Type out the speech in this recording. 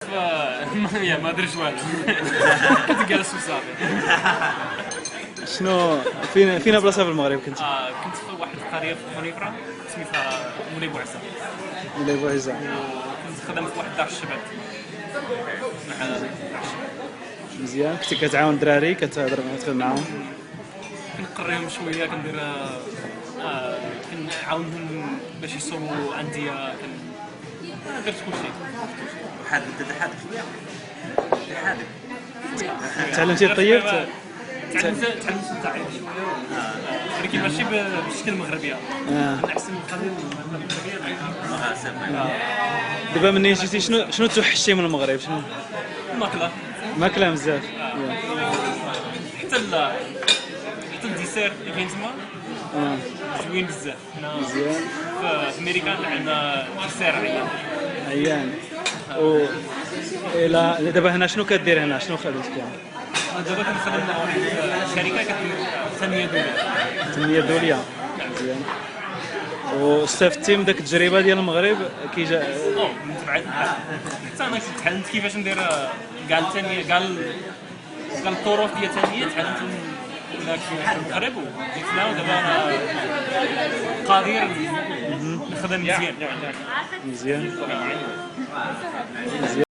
ما درتش والو. كنت جالس وصافي. شنو فين بلاصه في المغرب كنت؟ كنت في واحد القريه في خنيفره سميتها مولاي بوعزه. مولاي بوعزه. كنت خدام في واحد دار الشباب. مزيان، كنتي كتعاون الدراري كتهضر معاهم؟ كنقريهم شويه، كندير كنعاونهم باش يصوموا انديه، درت كلشي. حادق شويه حادق تعلمتي طيب؟ تعلمت التعليم شويه، ولكن ماشي بالشكل المغربيه. احسن من القضيه المغربيه. دابا منين جيتي شنو توحشتي من المغرب؟ شنو الماكله؟ ماكله بزاف. حتى الديسير اللي كاين تما زوين بزاف. مزيان. في امريكان عندنا ديسير عيان. و الا دابا هنا شنو كدير هنا؟ شنو خدمتك هنا؟ دابا كنخدم مع واحد الشركه كدير تنميه دوليه. تنميه دوليه. مزيان. واستفدتي من داك التجربه ديال المغرب كي جا؟ من بعد حتى انا تعلمت كيفاش ندير كاع التنميه، كاع الطرق ديال التنميه تعلمتهم هناك في المغرب وجيت هنا، ودابا انا قادر نخدم مزيان. مزيان.